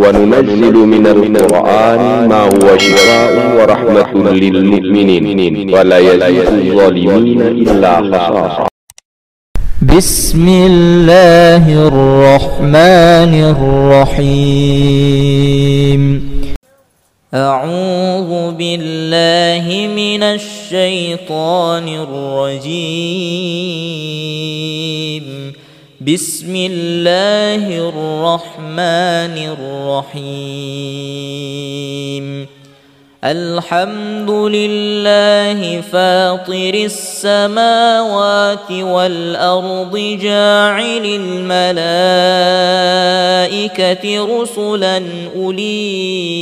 وننزل من القرآن ما هو شفاء ورحمة للمؤمنين ولا يزيد الظالمين إلا خسارا. بسم الله الرحمن الرحيم. أعوذ بالله من الشيطان الرجيم. بسم الله الرحمن الرحيم. الحمد لله فاطر السماوات والأرض جاعل الملائكة رسلا أولي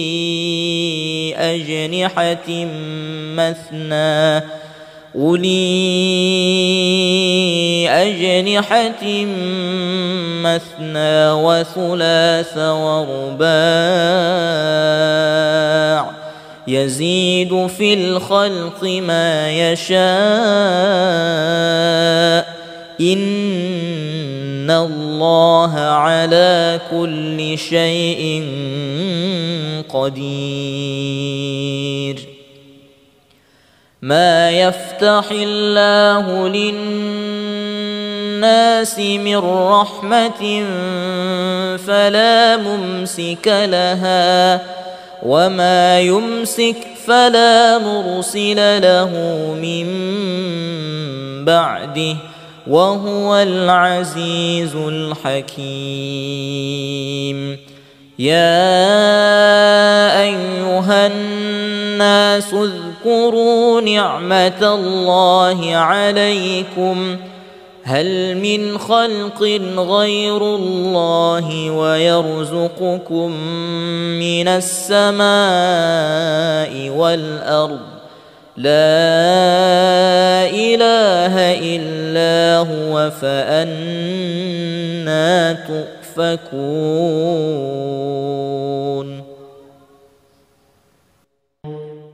أجنحة مثنى وثلاث ورباع يزيد في الخلق ما يشاء إن الله على كل شيء قدير. ما يفتح الله للناس من رحمة فلا ممسك لها وما يمسك فلا مرسل له من بعده وهو العزيز الحكيم. يا أيها الناس اذكروا نعمة الله عليكم هل من خلق غير الله ويرزقكم من السماء والأرض لا إله إلا هو فأنى تؤفكون.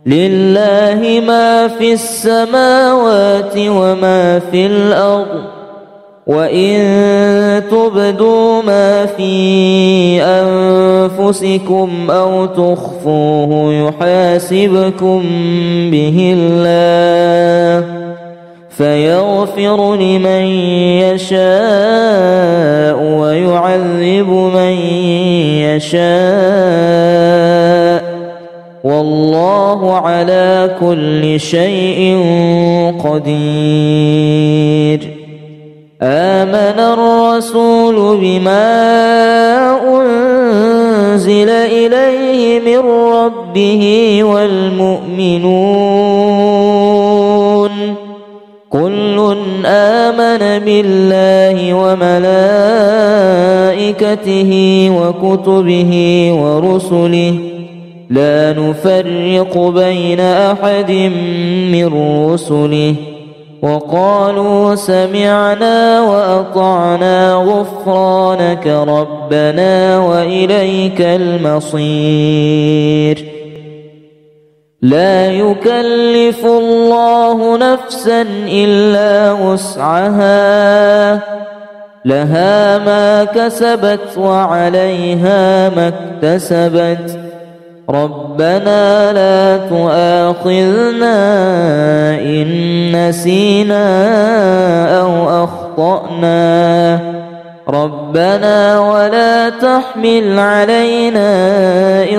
لله ما في السماوات وما في الأرض وإن تبدوا ما في أنفسكم أو تخفوه يحاسبكم به الله فيغفر لمن يشاء ويعذب من يشاء والله على كل شيء قدير. آمن الرسول بما أنزل إليه من ربه والمؤمنون كل آمن بالله وملائكته وكتبه ورسله لا نفرق بين أحد من رسله وقالوا سمعنا وأطعنا غفرانك ربنا وإليك المصير. لا يكلف الله نفسا إلا وسعها لها ما كسبت وعليها ما اكتسبت ربنا لا تؤاخذنا إن نسينا أو أخطأنا ربنا ولا تحمل علينا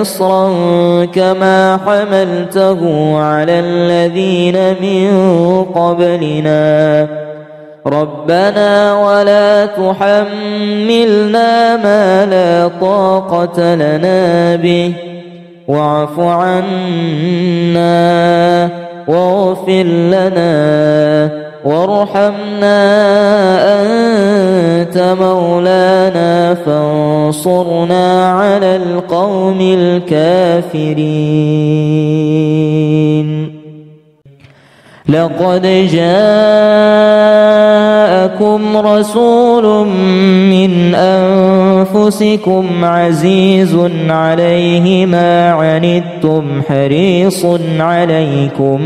إصرا كما حملته على الذين من قبلنا ربنا ولا تحملنا ما لا طاقة لنا به واعف عنا واغفر لنا وارحمنا أنت مولانا فانصرنا على القوم الكافرين. لقد جاءكم رسول من أنفسكم عزيز عليه ما عنتم حريص عليكم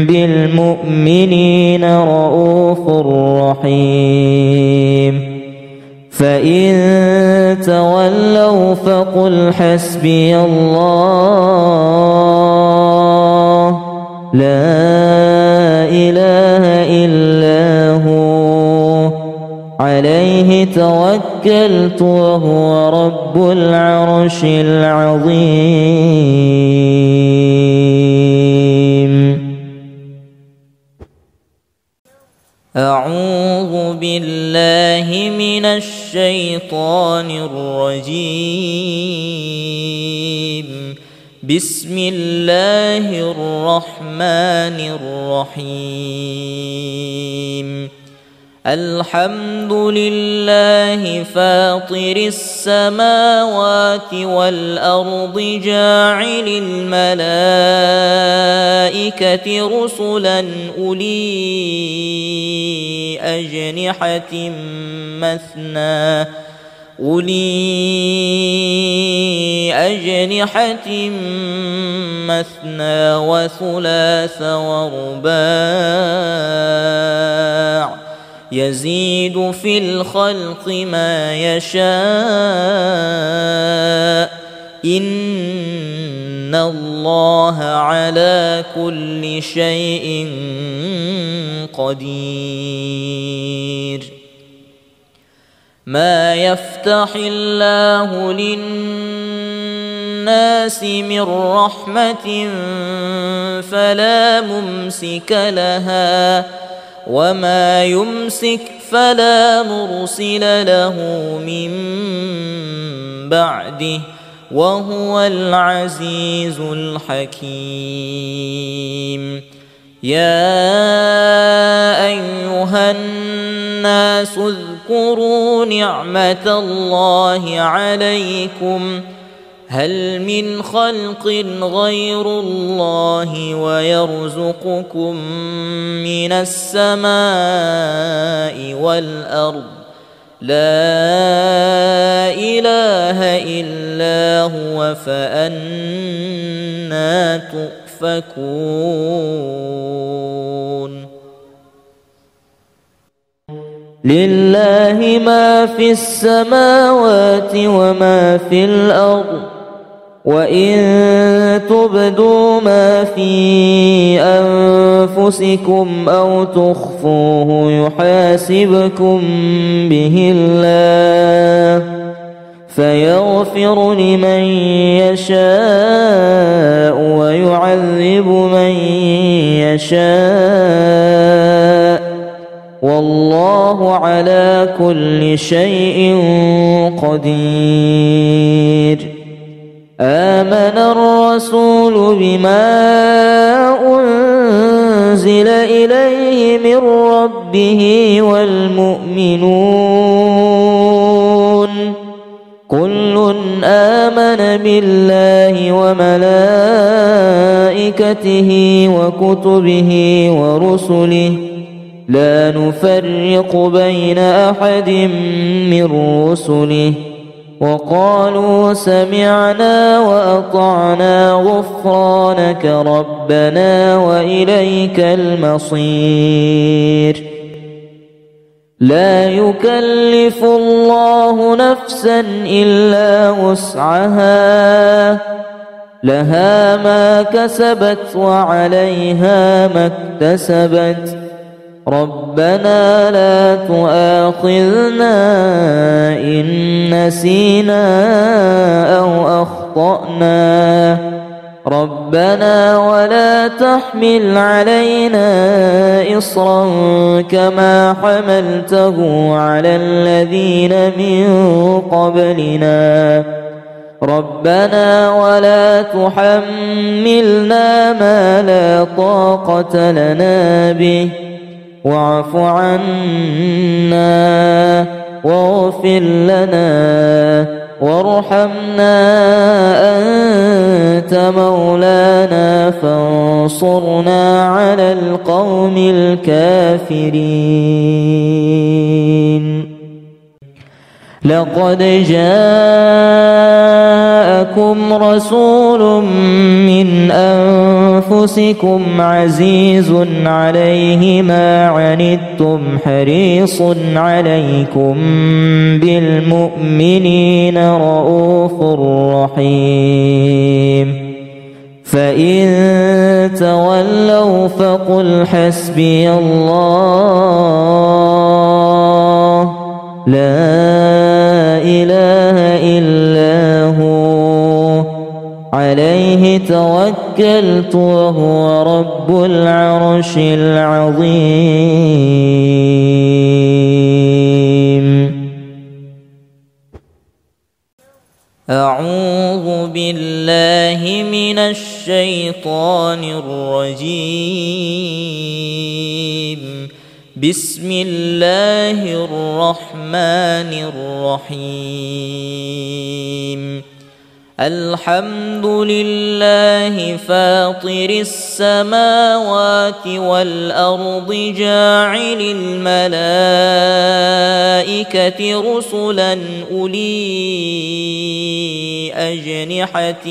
بالمؤمنين رؤوف رحيم. فإن تولوا فقل حسبي الله لا إله إلا هو عليه توكلت وهو رب العرش العظيم. أعوذ بالله من الشيطان الرجيم. بسم الله الرحمن الرحيم. الحمد لله فاطر السماوات والأرض جاعل الملائكة رسلا أولي أجنحة مثنى وثلاث ورباع يزيد في الخلق ما يشاء إن الله على كل شيء قدير. ما يفتح الله للناس من رحمة فلا ممسك لها وما يمسك فلا مرسل له من بعده وهو العزيز الحكيم. يا أيها الناس اذكروا نعمة الله عليكم هل من خلق غير الله ويرزقكم من السماء والأرض لا إله إلا هو فأنى تؤفكون. لله ما في السماوات وما في الأرض وإن تبدوا ما في أنفسكم أو تخفوه يحاسبكم به الله فيغفر لمن يشاء ويعذب من يشاء والله على كل شيء قدير. آمن الرسول بما أنزل إليه من ربه والمؤمنون كل آمن بالله وملائكته وكتبه ورسله لا نفرق بين أحد من رسله وقالوا سمعنا وأطعنا غفرانك ربنا وإليك المصير. لا يكلف الله نفسا إلا وسعها لها ما كسبت وعليها ما اكتسبت ربنا لا تؤاخذنا إن نسينا أو أخطأنا ربنا ولا تحمل علينا إصرا كما حملته على الذين من قبلنا ربنا ولا تحملنا ما لا طاقة لنا به واعف عنا واغفر لنا وارحمنا أنت مولانا فانصرنا على القوم الكافرين. لقد جاءكم جاءكم رسول من أنفسكم عزيز عليه ما عنتم حريص عليكم بالمؤمنين رؤوف رحيم فإن تولوا فقل حسبي الله لا إله إلا هو عليه توكلت وهو رب العرش العظيم. أعوذ بالله من الشيطان الرجيم. بسم الله الرحمن الرحيم. الحمد لله فاطر السماوات والأرض جاعل الملائكة رسلا أولي أجنحة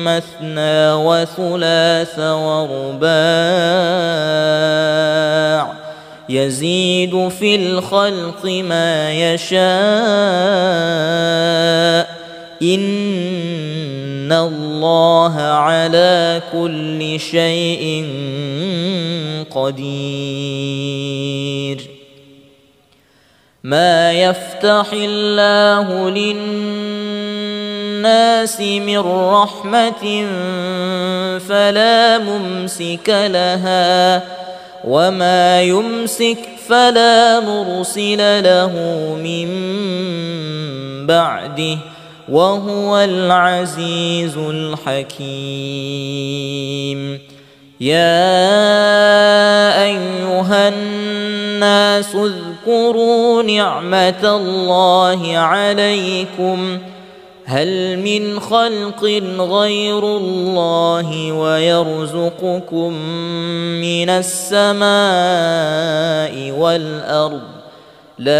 مثنى وثلاث ورباع يزيد في الخلق ما يشاء إن الله على كل شيء قدير. ما يفتح الله للناس من رحمة فلا ممسك لها وما يمسك فلا مرسل له من بعده وهو العزيز الحكيم. يا أيها الناس اذكروا نعمة الله عليكم هل من خلق غير الله ويرزقكم من السماء والأرض لا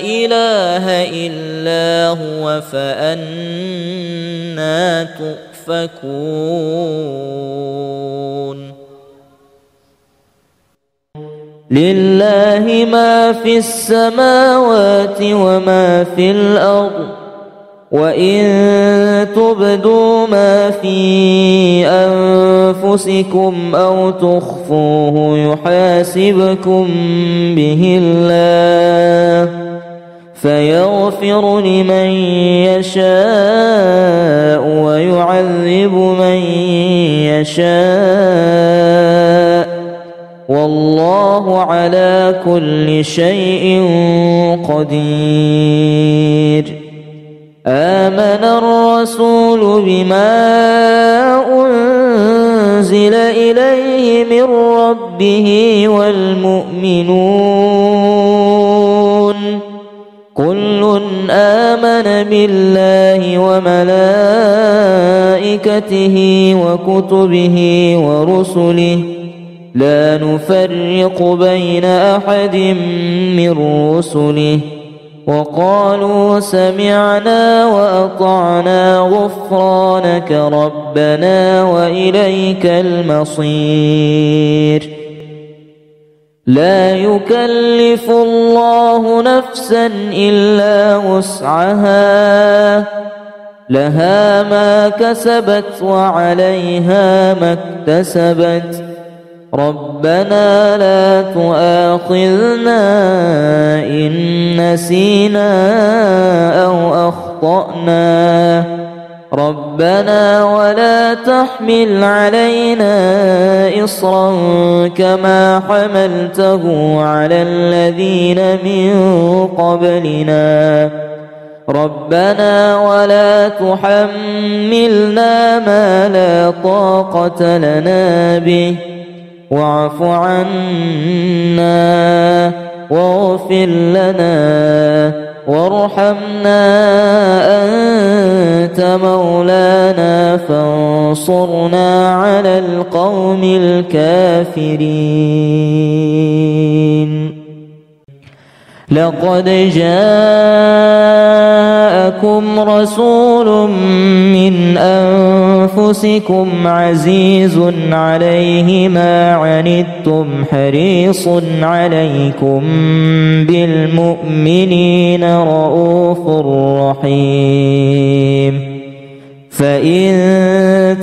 إله إلا هو فأنى تؤفكون. لله ما في السماوات وما في الأرض وإن تبدوا ما في أنفسكم أو تخفوه يحاسبكم به الله فيغفر لمن يشاء ويعذب من يشاء والله على كل شيء قدير. آمن الرسول بما أنزل إليه من ربه والمؤمنون كل آمن بالله وملائكته وكتبه ورسله لا نفرق بين أحد من رسله وقالوا سمعنا وأطعنا غفرانك ربنا وإليك المصير. لا يكلف الله نفسا إلا وسعها لها ما كسبت وعليها ما اكتسبت ربنا لا تؤاخذنا إن نسينا أو أخطأنا ربنا ولا تحمل علينا إصرا كما حملته على الذين من قبلنا ربنا ولا تحملنا ما لا طاقة لنا به واعف عنا واغفر لنا وارحمنا أنت مولانا فانصرنا على القوم الكافرين. لقد جاءكم رسول من أنفسكم عزيز عليه ما عنتم حريص عليكم بالمؤمنين رؤوف رحيم فإن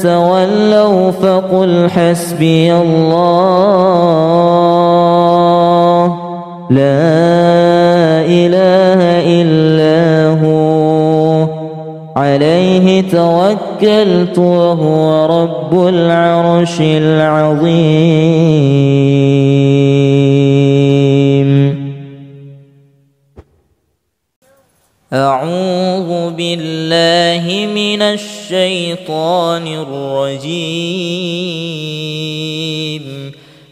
تولوا فقل حسبي الله لا إله إلا هو عليه توكلت وهو رب العرش العظيم. أعوذ بالله من الشيطان الرجيم.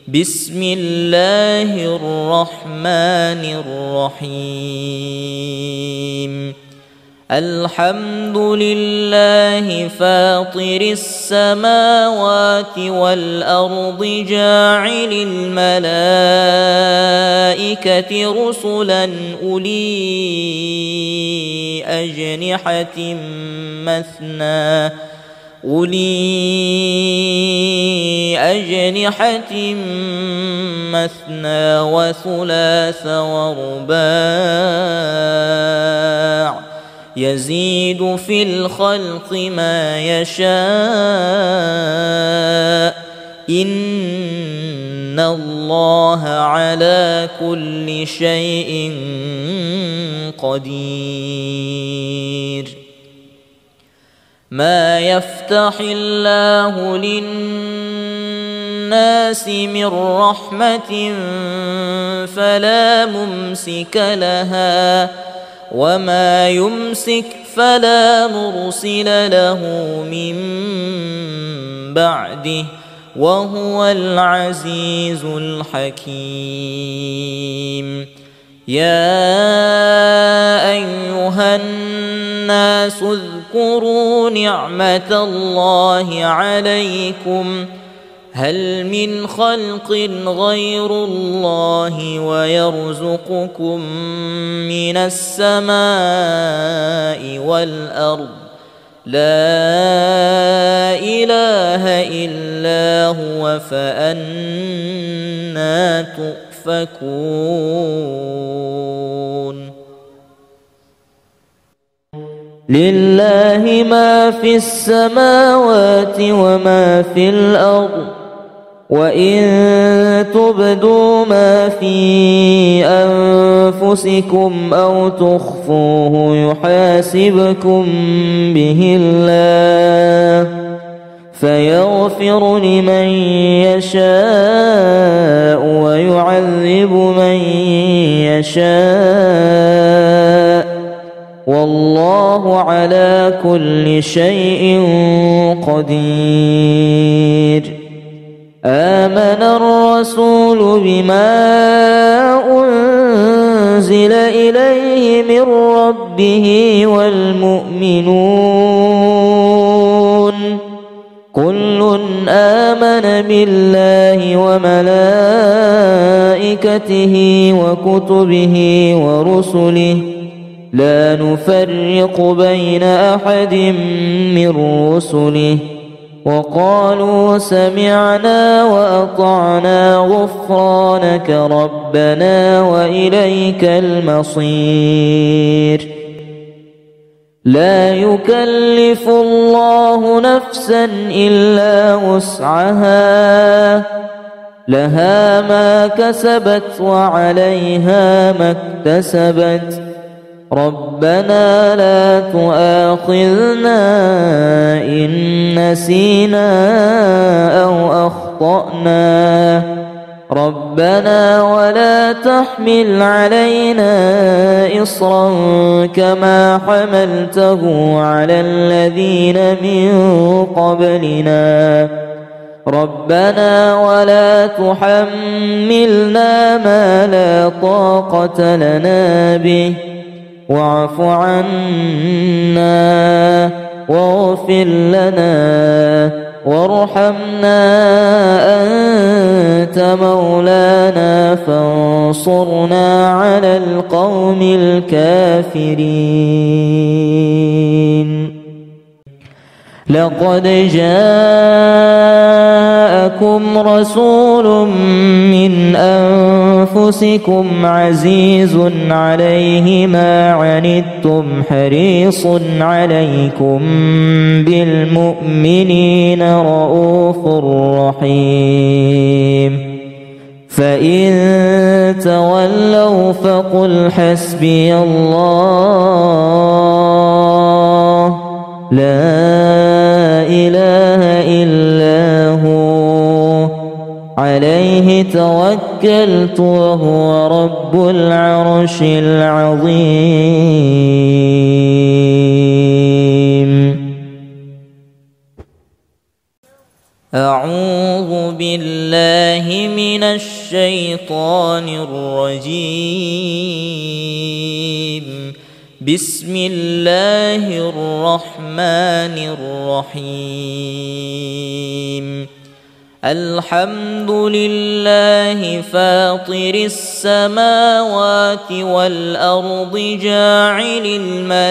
بسم الله الرحمن الرحيم. الحمد لله فاطر السماوات والأرض جاعل الملائكة رسلا أولي أجنحة مثنى وثلاث ورباع يزيد في الخلق ما يشاء إن الله على كل شيء قدير. ما يفتح الله للناس من رحمة فلا ممسك لها وما يمسك فلا مرسل له من بعده وهو العزيز الحكيم. يا أيها الناس اذكروا نعمة الله عليكم هل من خلق غير الله ويرزقكم من السماء والأرض لا إله إلا هو فأنى تؤفكون. لله ما في السماوات وما في الأرض وإن تبدوا ما في أنفسكم أو تخفوه يحاسبكم به الله فيغفر لمن يشاء ويعذب من يشاء والله على كل شيء قدير. آمن الرسول بما أنزل إليه من ربه والمؤمنون كل آمن بالله وملائكته وكتبه ورسله لا نفرق بين أحد من رسله وقالوا سمعنا وأطعنا غفرانك ربنا وإليك المصير. لا يكلف الله نفسا إلا وسعها لها ما كسبت وعليها ما اكتسبت ربنا لا تؤاخذنا إن نسينا أو أخطأنا ربنا ولا تحمل علينا إصرا كما حملته على الذين من قبلنا ربنا ولا تحملنا ما لا طاقة لنا به واعف عنا واغفر لنا وارحمنا أنت مولانا فانصرنا على القوم الكافرين. لقد جاءكم رسول من أنفسكم عزيز عليه ما عنتم حريص عليكم بالمؤمنين رؤوف رحيم. فإن تولوا فقل حسبي الله لا إله إلا هو عليه توكلت وهو رب العرش العظيم. أعوذ بالله من الشيطان الرجيم. بسم الله الرحمن الرحيم. الحمد لله فاطر السماوات والأرض جاعل الملائكة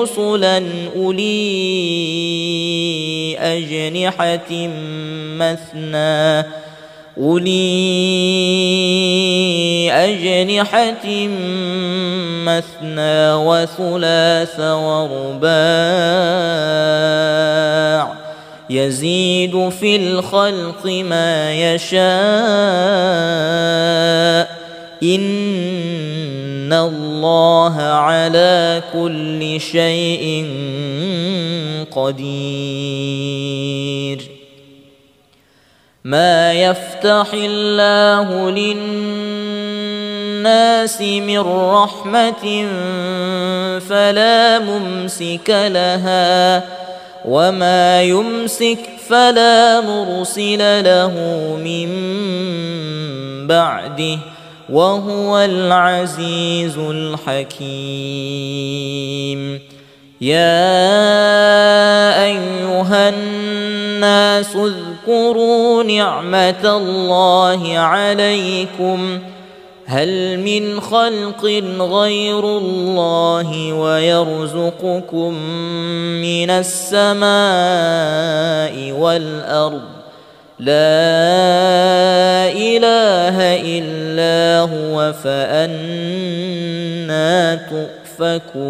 رسلا أولي أجنحة مثنى وثلاث ورباع يزيد في الخلق ما يشاء إن الله على كل شيء قدير. ما يفتح الله للناس من رحمة فلا ممسك لها وما يمسك فلا مرسل له من بعده وهو العزيز الحكيم. يا أيها الناس اذكروا نعمة الله عليكم هل من خلق غير الله ويرزقكم من السماء والأرض لا إله إلا هو فأنى تؤفكون.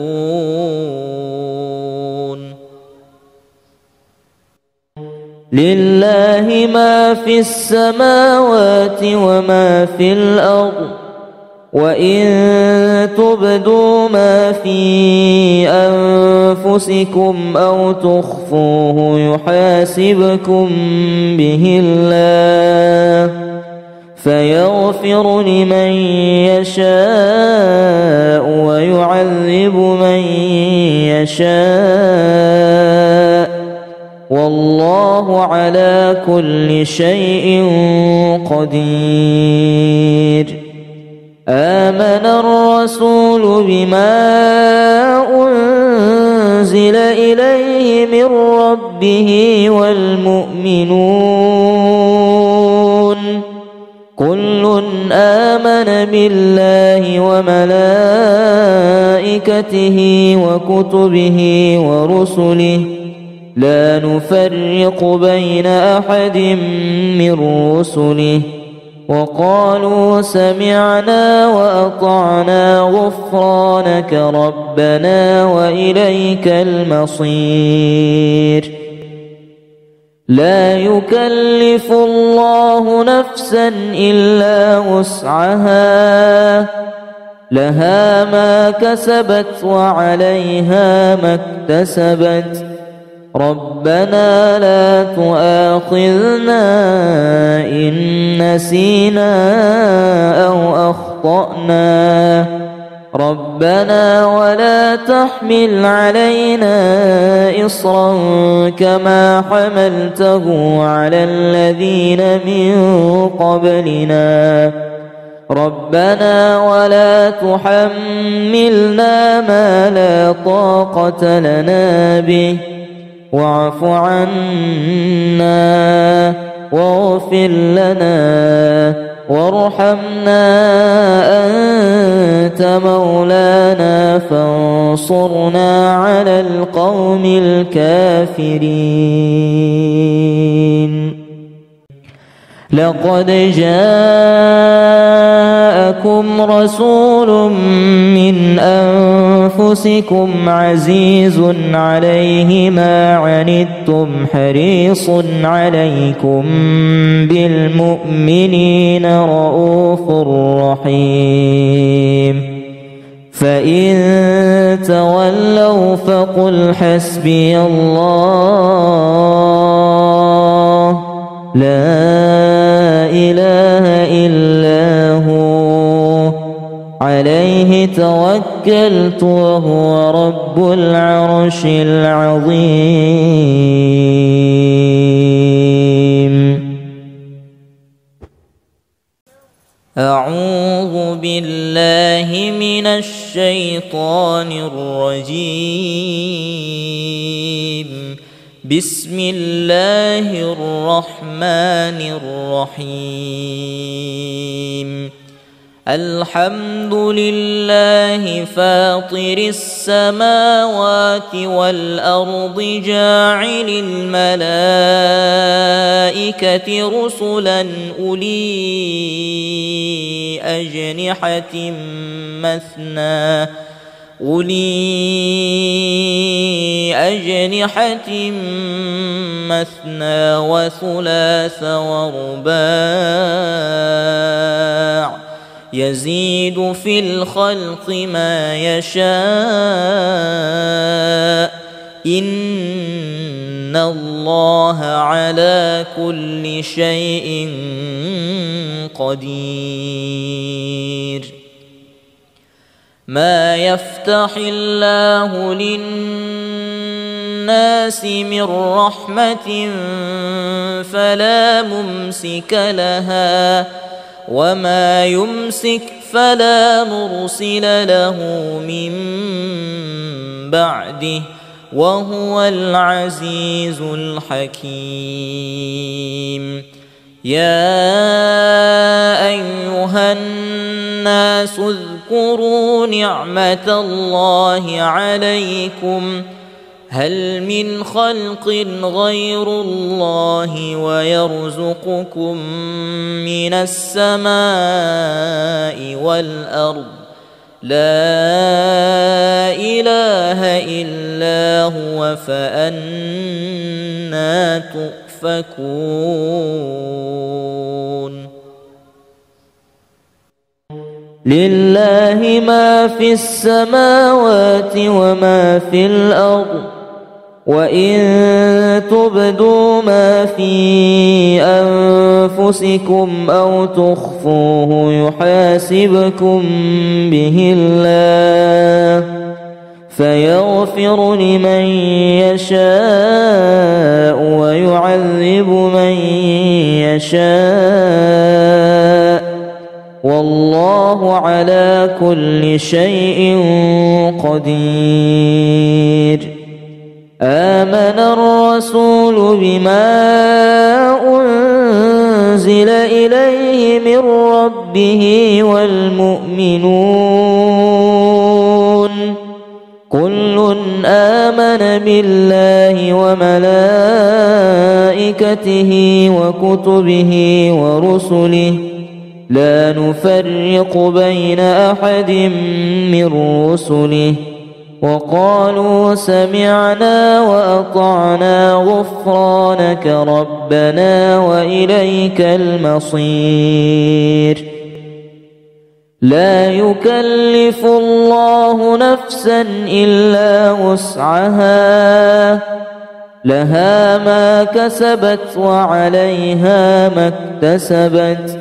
لله ما في السماوات وما في الأرض وإن تبدوا ما في أنفسكم أو تخفوه يحاسبكم به الله فيغفر لمن يشاء ويعذب من يشاء والله على كل شيء قدير. آمن الرسول بما أنزل إليه من ربه والمؤمنون كل آمن بالله وملائكته وكتبه ورسله لا نفرق بين أحد من رسله وقالوا سمعنا وأطعنا غفرانك ربنا وإليك المصير. لا يكلف الله نفسا إلا وسعها لها ما كسبت وعليها ما اكتسبت ربنا لا تؤاخذنا إن نسينا أو أخطأنا ربنا ولا تحمل علينا إصرا كما حملته على الذين من قبلنا ربنا ولا تحملنا ما لا طاقة لنا به واعف عنا واغفر لنا وارحمنا أنت مولانا فانصرنا على القوم الكافرين. لقد جاءكم رسول من أنفسكم عزيز عليه ما عنتم حريص عليكم بالمؤمنين رؤوف رحيم. فإن تولوا فقل حسبي الله لا إله إلا هو عليه توكلت وهو رب العرش العظيم. أعوذ بالله من الشيطان الرجيم. بسم الله الرحمن الرحيم. الحمد لله فاطر السماوات والأرض جاعل الملائكة رسلا أولي أجنحة مثنى وثلاث ورباع يزيد في الخلق ما يشاء إن الله على كل شيء قدير. ما يفتح الله للناس من رحمة فلا ممسك لها وما يمسك فلا مرسل له من بعده وهو العزيز الحكيم. يا أيها الناس اذكروا نعمة الله عليكم هل من خلق غير الله ويرزقكم من السماء والأرض لا إله إلا هو فأنى تؤفكون. لله ما في السماوات وما في الأرض وإن تبدوا ما في أنفسكم أو تخفوه يحاسبكم به الله فيغفر لمن يشاء ويعذب من يشاء والله على كل شيء قدير. آمن الرسول بما أنزل إليه من ربه والمؤمنون كل آمن بالله وملائكته وكتبه ورسله لا نفرق بين أحد من رسله وقالوا سمعنا وأطعنا غفرانك ربنا وإليك المصير. لا يكلف الله نفسا إلا وسعها لها ما كسبت وعليها ما اكتسبت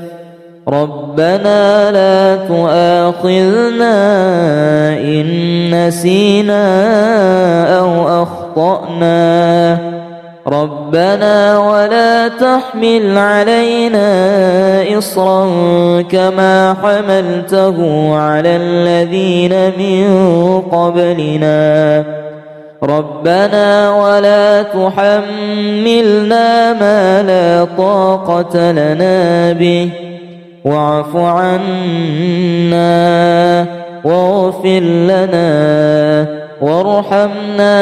ربنا لا تؤاخذنا إن نسينا أو أخطأنا ربنا ولا تحمل علينا إصرا كما حملته على الذين من قبلنا ربنا ولا تحملنا ما لا طاقة لنا به واعف عنا واغفر لنا وارحمنا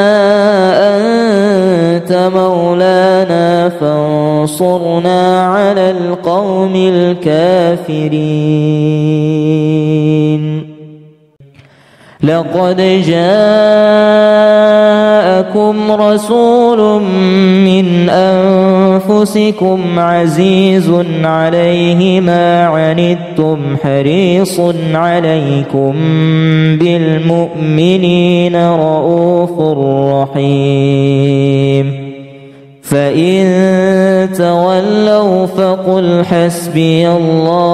أنت مولانا فانصرنا على القوم الكافرين. لقد جاءكم رسول من أنفسكم عزيز عليه ما عنتم حريص عليكم بالمؤمنين رؤوف رحيم. فإن تولوا فقل حسبي الله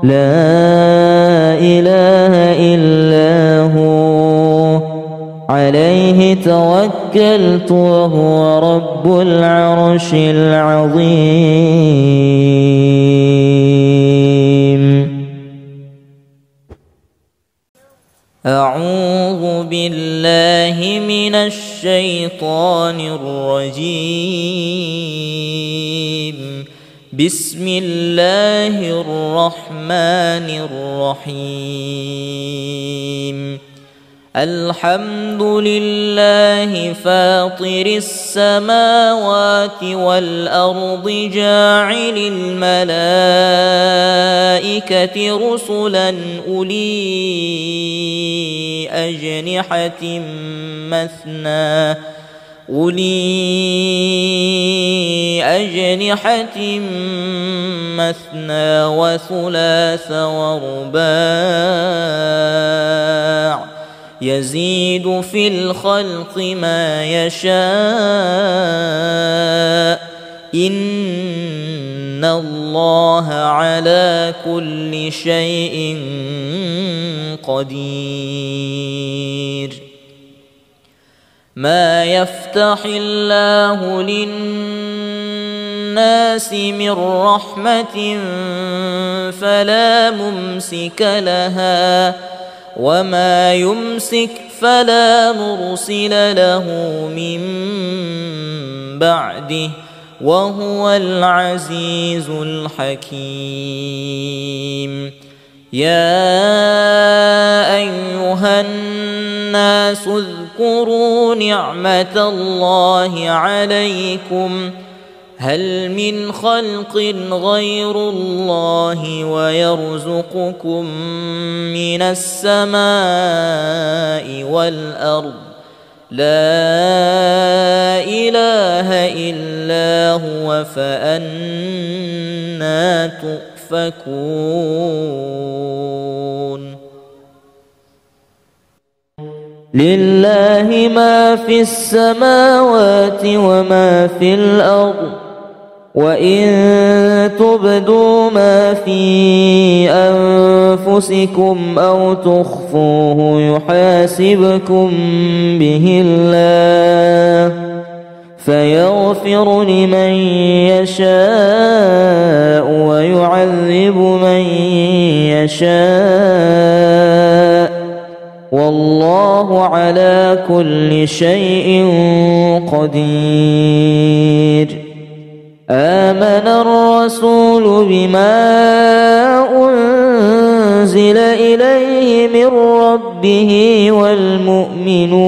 لا إله إلا هو عليه توكلت وهو رب العرش العظيم. أعوذ بالله من الشيطان الرجيم. بسم الله الرحمن الرحيم. الحمد لله فاطر السماوات والأرض جاعل الملائكة رسلا أولي أجنحة مثنى وثلاث ورباع يزيد في الخلق ما يشاء إن الله على كل شيء قدير. ما يفتح الله للناس من رحمة فلا ممسك لها وما يمسك فلا مرسل له من بعده وهو العزيز الحكيم. يا أيها الناس اذكروا نعمة الله عليكم هل من خلق غير الله ويرزقكم من السماء والأرض لا إله إلا هو فأنى تؤفكون. لله ما في السماوات وما في الأرض وإن تبدوا ما في أنفسكم أو تخفوه يحاسبكم به الله فيغفر لمن يشاء ويعذب من يشاء والله على كل شيء قدير. آمن الرسول بما أنزل إليه من ربه والمؤمنون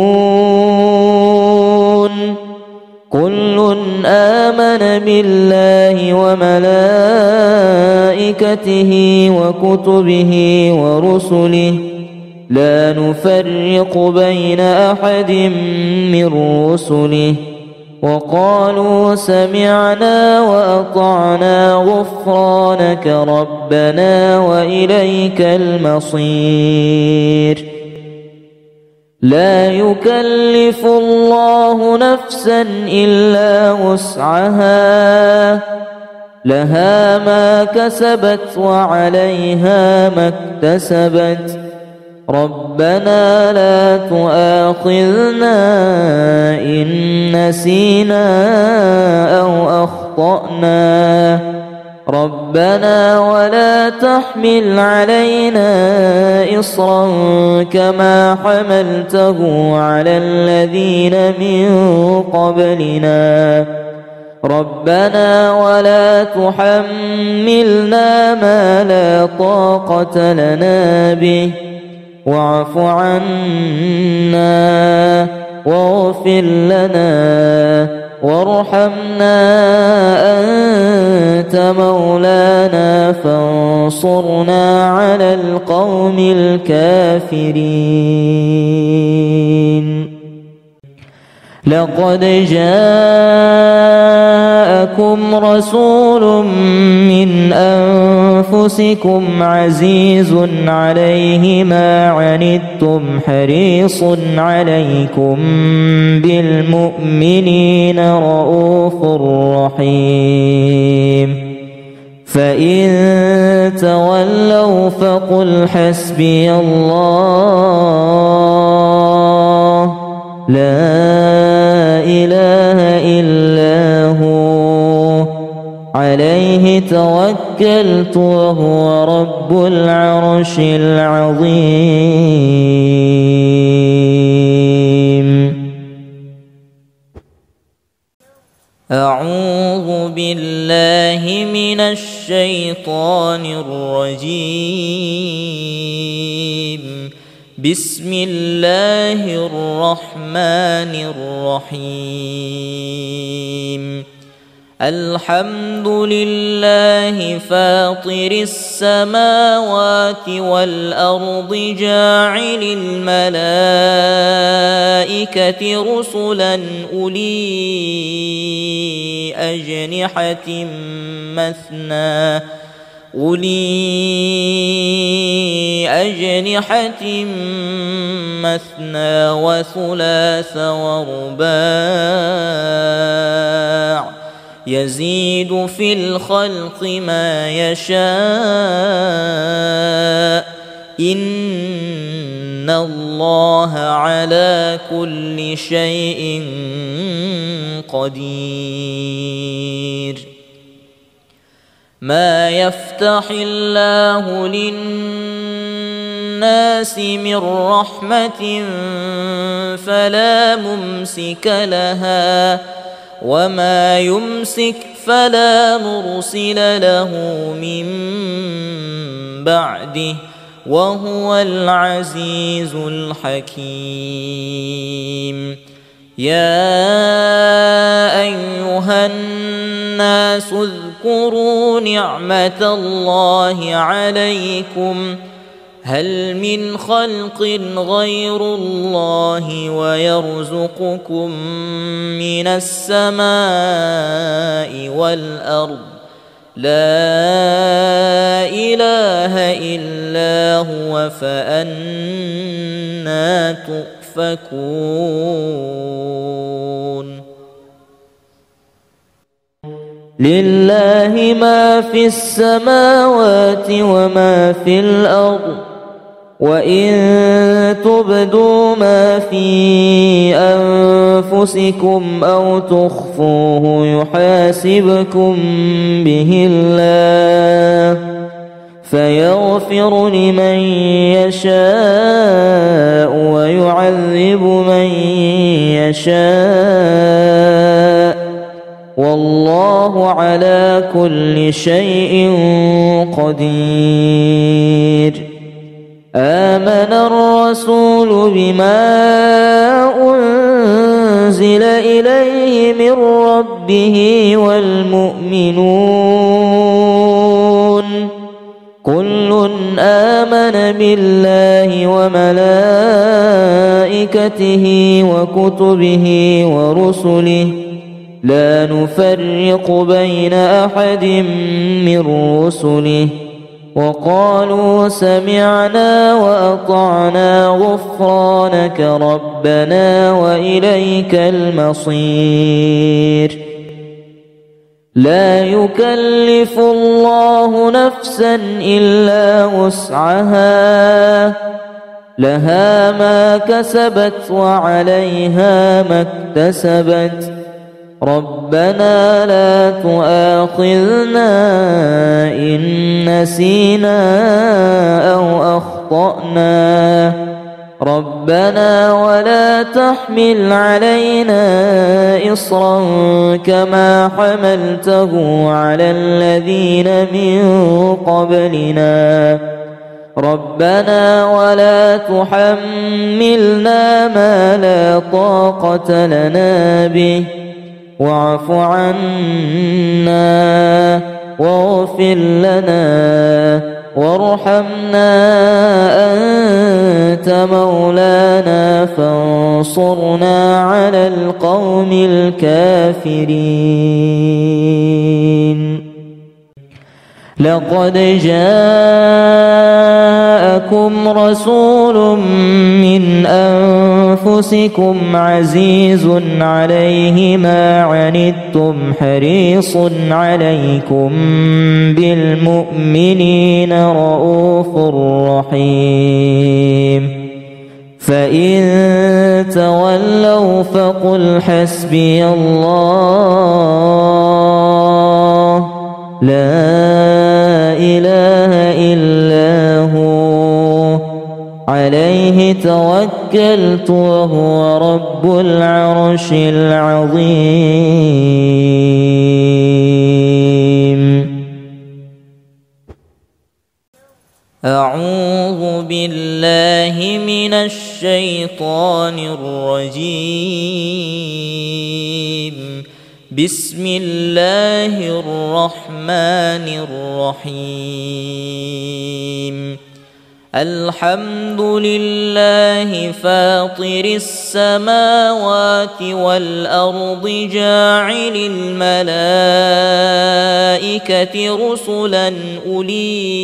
كل آمن بالله وملائكته وكتبه ورسله لا نفرق بين أحد من رسله وقالوا سمعنا وأطعنا غفرانك ربنا وإليك المصير. لا يكلف الله نفسا إلا وسعها لها ما كسبت وعليها ما اكتسبت ربنا لا تؤاخذنا إن نسينا أو أخطأنا أخطأنا ربنا ولا تحمل علينا إصرا كما حملته على الذين من قبلنا ربنا ولا تحملنا ما لا طاقة لنا به واعف عنا واغفر لنا وارحمنا أنت مولانا فانصرنا على القوم الكافرين. لقد جاءكم رسول من أنفسكم عزيز عليه ما عنتم حريص عليكم بالمؤمنين رؤوف رحيم. فإن تولوا فقل حسبي الله لا إله إلا هو عليه توكلت وهو رب العرش العظيم. أعوذ بالله من الشيطان الرجيم. بسم الله الرحمن الرحيم. الحمد لله فاطر السماوات والأرض جاعل الملائكة رسلا أولي أجنحة مثنى وثلاث ورباع يزيد في الخلق ما يشاء إن الله على كل شيء قدير. ما يفتح الله للناس من رحمة فلا ممسك لها وما يمسك فلا مرسل له من بعده وهو العزيز الحكيم. يا أيها الناس اذكروا نعمة الله عليكم هل من خلق غير الله ويرزقكم من السماء والأرض لا إله إلا هو فأنى تؤفكون. لله ما في السماوات وما في الأرض وإن تبدوا ما في أنفسكم أو تخفوه يحاسبكم به الله فيغفر لمن يشاء ويعذب من يشاء والله على كل شيء قدير. آمن الرسول بما أنزل إليه من ربه والمؤمنون كل آمن بالله وملائكته وكتبه ورسله لا نفرق بين أحد من رسله وقالوا سمعنا وأطعنا غفرانك ربنا وإليك المصير. لا يكلف الله نفسا إلا وسعها لها ما كسبت وعليها ما اكتسبت ربنا لا تؤاخذنا إن نسينا أو أخطأنا ربنا ولا تحمل علينا إصرا كما حملته على الذين من قبلنا ربنا ولا تحملنا ما لا طاقة لنا به واعف عنا واغفر لنا وارحمنا أنت مولانا فانصرنا على القوم الكافرين لقد جاءكم رسول من أنفسكم عزيز عليه ما عنتم حريص عليكم بالمؤمنين رؤوف رحيم فإن تولوا فقل حسبي الله لا إله إلا هو عليه توكلت وهو رب العرش العظيم أعوذ بالله من الشيطان الرجيم بسم الله الرحمن الرحيم الحمد لله فاطر السماوات والأرض جاعل الملائكة رسلا أولي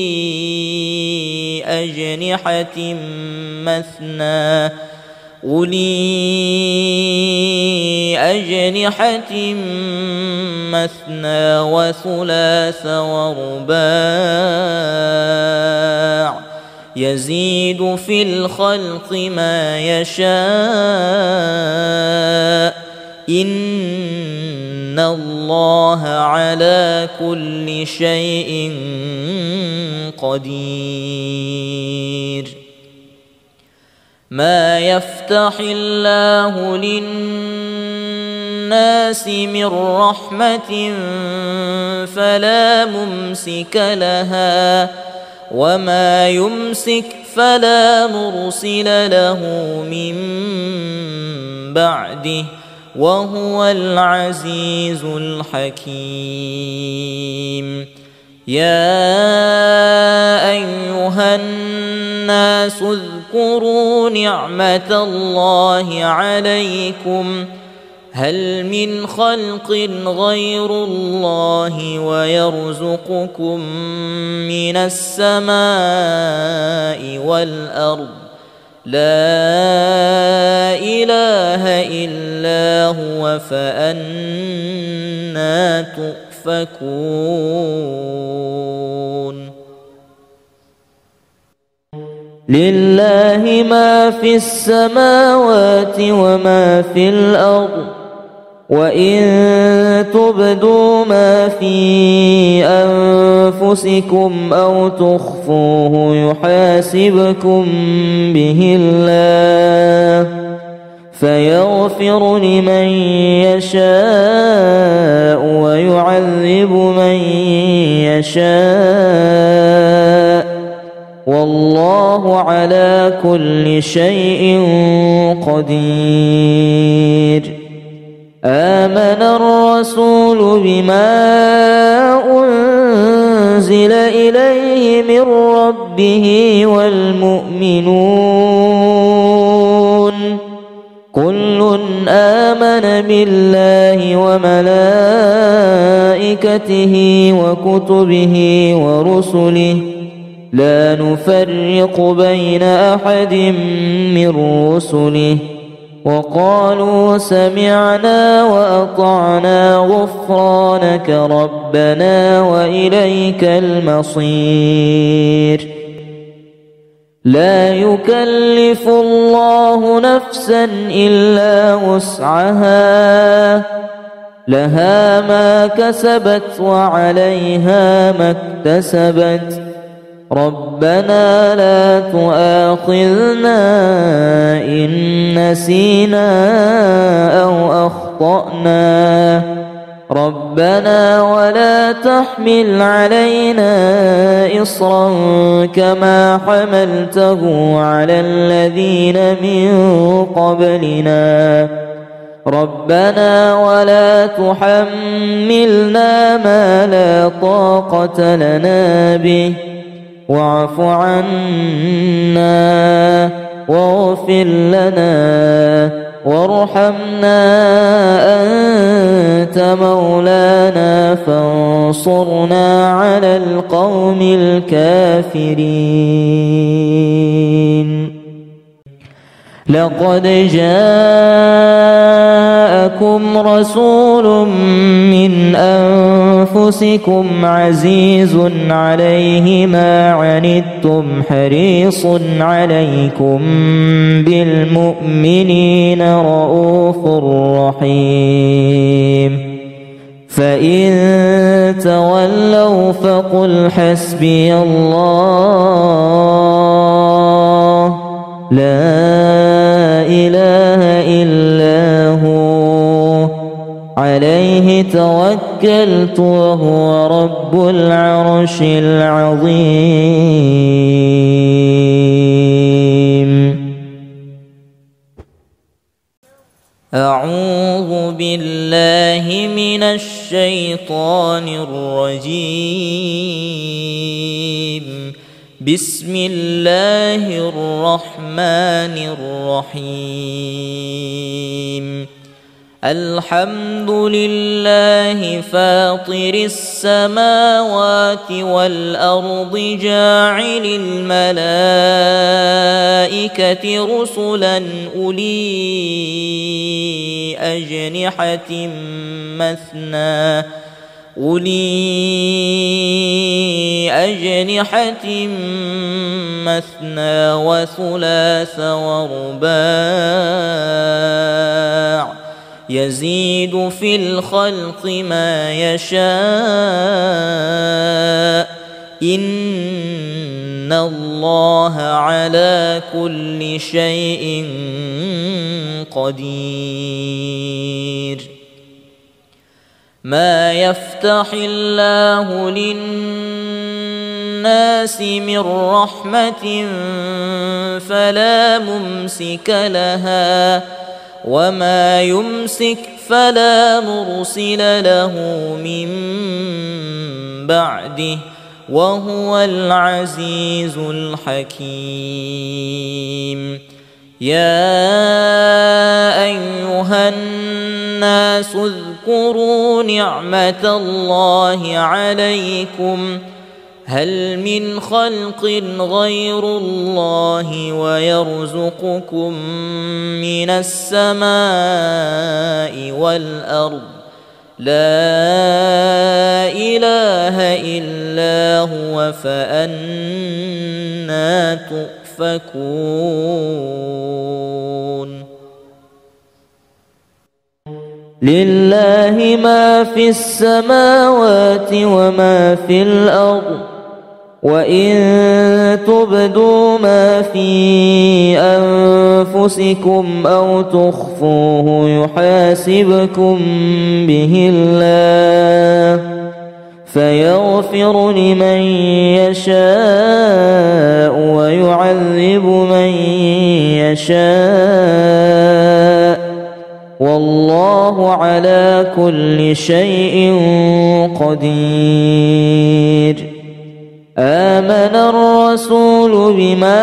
أجنحة مثنى وثلاث ورباع يزيد في الخلق ما يشاء إن الله على كل شيء قدير ما يفتح الله للناس من رحمة فلا ممسك لها وما يمسك فلا مرسل له من بعده وهو العزيز الحكيم يا أيها الناس اذكروا نعمة الله عليكم هل من خلق غير الله ويرزقكم من السماء والأرض لا إله إلا هو فأنى تؤفكون لله ما في السماوات وما في الأرض وإن تبدوا ما في أنفسكم أو تخفوه يحاسبكم به الله فيغفر لمن يشاء ويعذب من يشاء والله على كل شيء قدير آمن الرسول بما أنزل إليه من ربه والمؤمنون كل آمن بالله وملائكته وكتبه ورسله لا نفرق بين أحد من رسله وقالوا سمعنا وأطعنا غفرانك ربنا وإليك المصير لا يكلف الله نفسا إلا وسعها لها ما كسبت وعليها ما اكتسبت ربنا لا تؤاخذنا إن نسينا أو أخطأنا ربنا ولا تحمل علينا إصرا كما حملته على الذين من قبلنا ربنا ولا تحملنا ما لا طاقة لنا به واعف عنا واغفر لنا وارحمنا أنت مولانا فانصرنا على القوم الكافرين لقد جاءكم رسول من أنفسكم عزيز عليه ما عنتم حريص عليكم بالمؤمنين رؤوف رحيم فإن تولوا فقل حسبي الله لا إله إلا هو عليه توكلت وهو رب العرش العظيم أعوذ بالله من الشيطان الرجيم بسم الله الرحمن الرحيم الحمد لله فاطر السماوات والأرض جاعل الملائكة رسلا أولي أجنحة مثنى وثلاث ورباع يزيد في الخلق ما يشاء إن الله على كل شيء قدير ما يفتح الله للناس من رحمة فلا ممسك لها وما يمسك فلا مرسل له من بعده وهو العزيز الحكيم يا أيها الناس اذكروا نعمة الله عليكم هل من خلق غير الله ويرزقكم من السماء والأرض لا إله إلا هو فأنى تؤفكون لله ما في السماوات وما في الأرض وإن تبدوا ما في أنفسكم أو تخفوه يحاسبكم به الله فيغفر لمن يشاء ويعذب من يشاء والله على كل شيء قدير آمن الرسول بما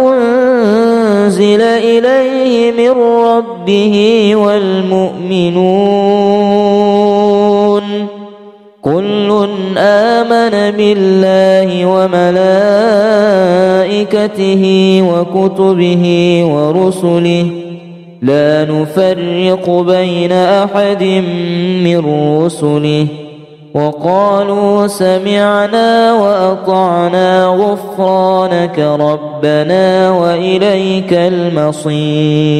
أنزل إليه من ربه والمؤمنون كل آمن بالله وملائكته وكتبه ورسله لا نفرق بين أحد من رسله وقالوا سمعنا وأطعنا غفرانك ربنا وإليك المصير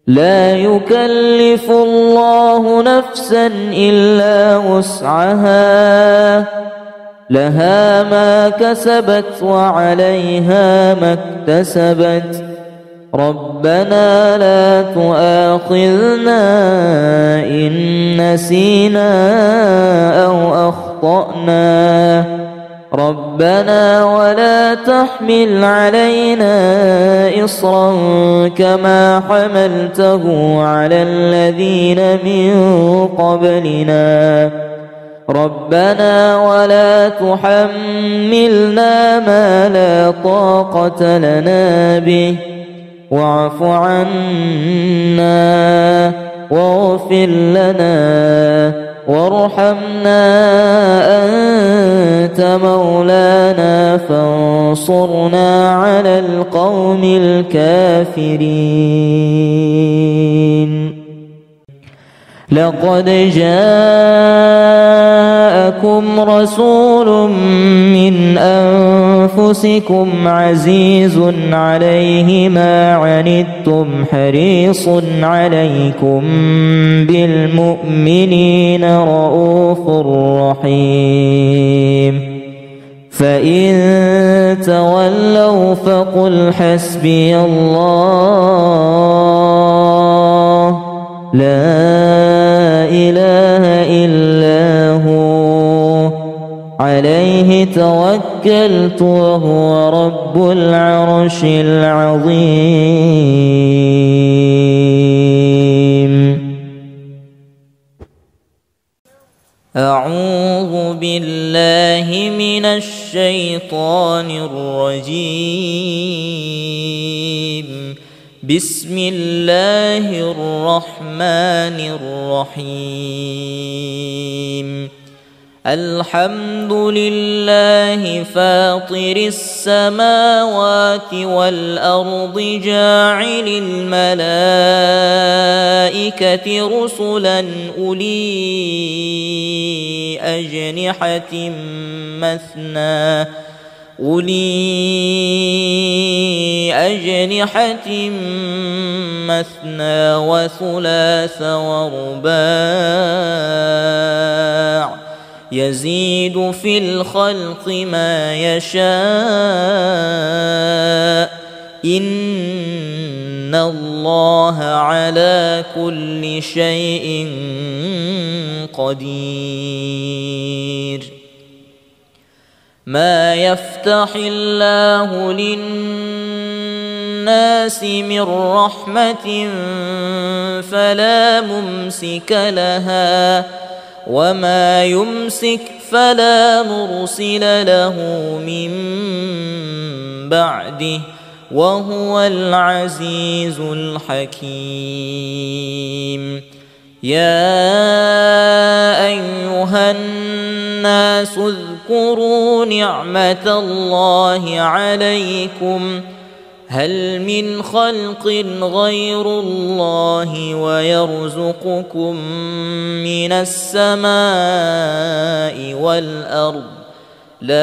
لا يكلف الله نفسا إلا وسعها لها ما كسبت وعليها ما اكتسبت ربنا لا تؤاخذنا إن نسينا أو أخطأنا ربنا ولا تحمل علينا إصرا كما حملته على الذين من قبلنا ربنا ولا تحملنا ما لا طاقة لنا به واعف عنا واغفر لنا وارحمنا أنت مولانا فانصرنا على القوم الكافرين لقد جاءكم رسول من أنفسكم عزيز عليه ما عنتم حريص عليكم بالمؤمنين رؤوف رحيم فإن تولوا فقل حسبي الله لا إله إلا هو عليه توكلت وهو رب العرش العظيم أعوذ بالله من الشيطان الرجيم بسم الله الرحمن الرحيم الحمد لله فاطر السماوات والأرض جاعل الملائكة رسلا أولي أجنحة مثنى وثلاث ورباع يزيد في الخلق ما يشاء إن الله على كل شيء قدير ما يفتح الله للناس من رحمة فلا ممسك لها وما يمسك فلا مرسل له من بعده وهو العزيز الحكيم يا أيها الناس اذكروا نعمة الله عليكم هل من خلق غير الله ويرزقكم من السماء والأرض لا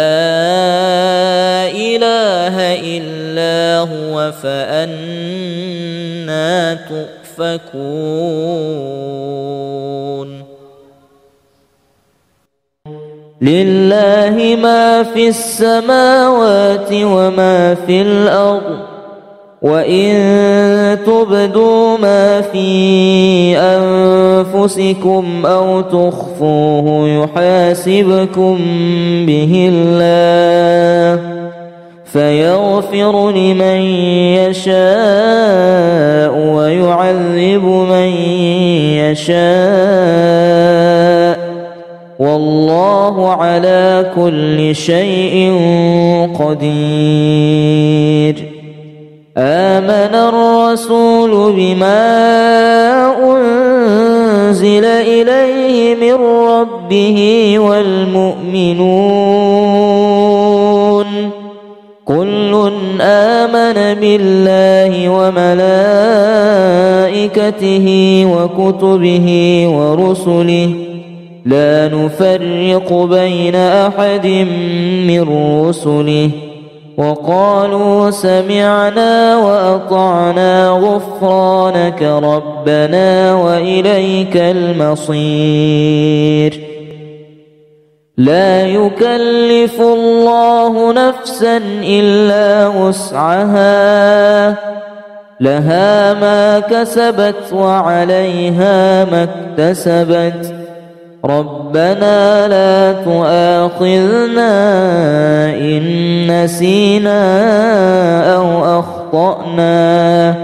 إله إلا هو فأنى تؤفكون لله ما في السماوات وما في الأرض وإن تبدوا ما في أنفسكم أو تخفوه يحاسبكم به الله فيغفر لمن يشاء ويعذب من يشاء والله على كل شيء قدير آمن الرسول بما أنزل إليه من ربه والمؤمنون كل آمن بالله وملائكته وكتبه ورسله لا نفرق بين أحد من رسله وقالوا سمعنا وأطعنا غفرانك ربنا وإليك المصير. لا يكلف الله نفسا إلا وسعها، لها ما كسبت وعليها ما اكتسبت. ربنا لا تؤاخذنا إن نسينا أو أخطأنا،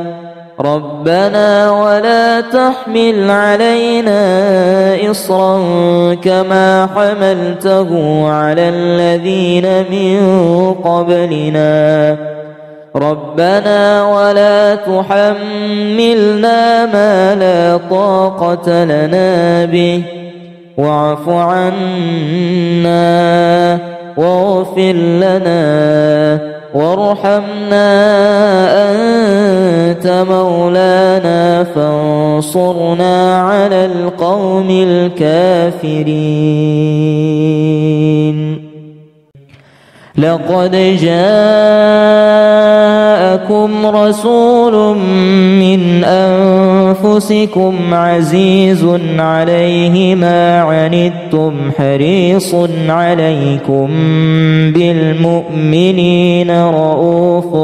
ربنا ولا تحمل علينا إصرا كما حملته على الذين من قبلنا، ربنا ولا تحملنا ما لا طاقة لنا به، واعف عنا واغفر لنا وارحمنا أنت مولانا فانصرنا على القوم الكافرين. لقد جاءكم رسول من أنفسكم عزيز عليه ما عنتم حريص عليكم بالمؤمنين رؤوف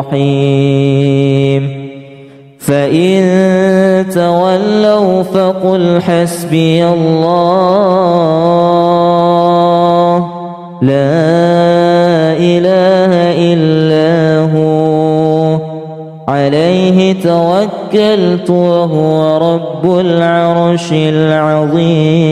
رحيم. فإن تولوا فقل حسبي الله لا إله إلا هو عليه توكلت وهو رب العرش العظيم.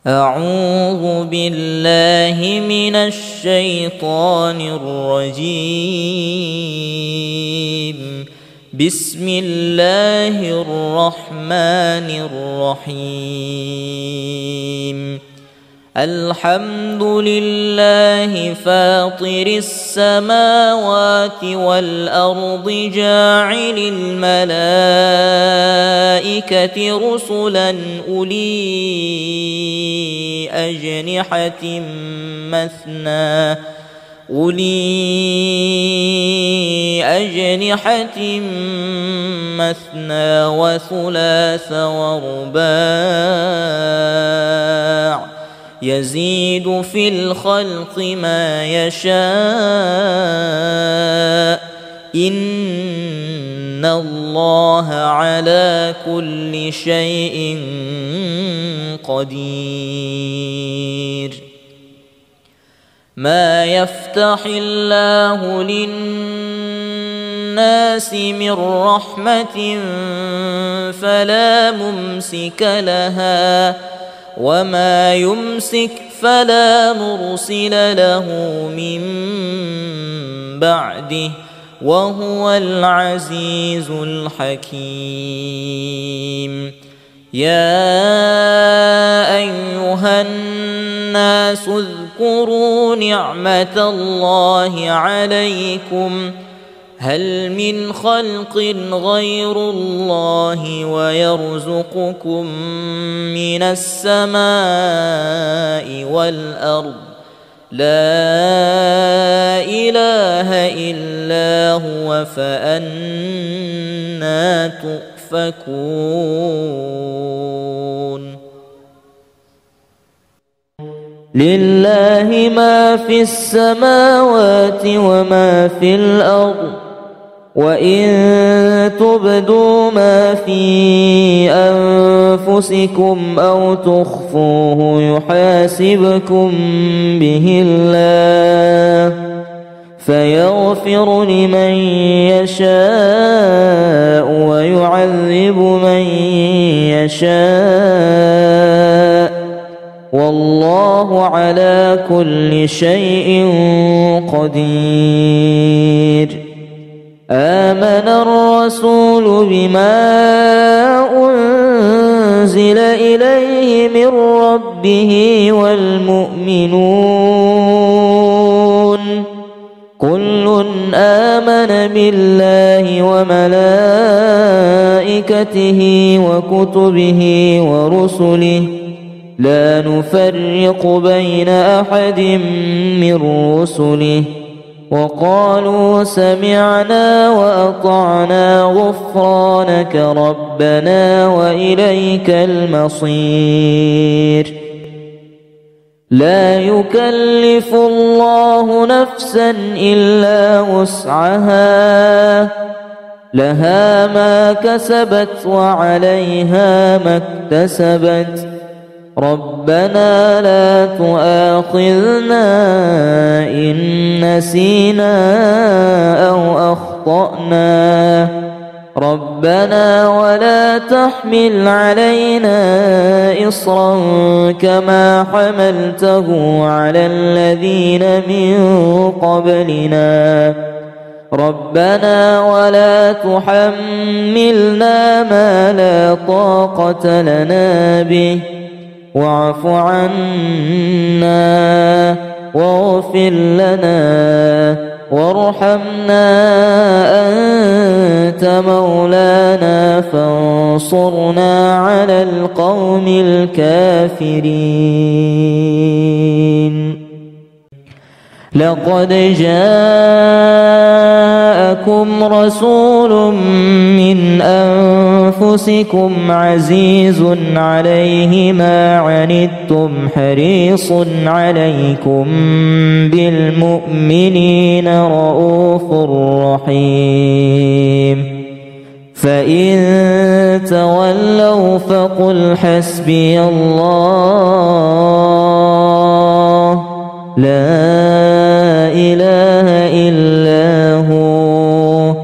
أعوذ بالله من الشيطان الرجيم. بسم الله الرحمن الرحيم. الحمد لله فاطر السماوات والأرض جاعل الملائكة رسلا أولي أجنحة مثنى وثلاث ورباع يزيد في الخلق ما يشاء إن الله على كل شيء قدير. ما يفتح الله للناس من رحمة فلا ممسك لها وما يمسك فلا مرسل له من بعده وهو العزيز الحكيم. يا أيها الناس اذكروا نعمة الله عليكم هل من خلق غير الله ويرزقكم من السماء والأرض لا إله إلا هو فأنى تؤفكون. لله ما في السماوات وما في الأرض وإن تبدوا ما في أنفسكم أو تخفوه يحاسبكم به الله فيغفر لمن يشاء ويعذب من يشاء والله على كل شيء قدير. آمن الرسول بما أنزل إليه من ربه والمؤمنون كل آمن بالله وملائكته وكتبه ورسله لا نفرق بين أحد من رسله وقالوا سمعنا وأطعنا غفرانك ربنا وإليك المصير. لا يكلف الله نفسا إلا وسعها، لها ما كسبت وعليها ما اكتسبت. ربنا لا تؤاخذنا إن نسينا أو أخطأنا، ربنا ولا تحمل علينا إصرا كما حملته على الذين من قبلنا، ربنا ولا تحملنا ما لا طاقة لنا به، واعف عنا واغفر لنا وارحمنا أنت مولانا فانصرنا على القوم الكافرين. لقد جاءكم رسول من أنفسكم عزيز عليه ما عنتم حريص عليكم بالمؤمنين رؤوف رحيم. فإن تولوا فقل حسبي الله لا إله إلا هو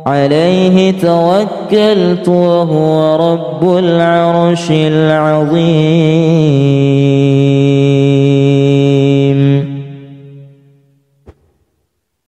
عليه توكلت وهو رب العرش العظيم.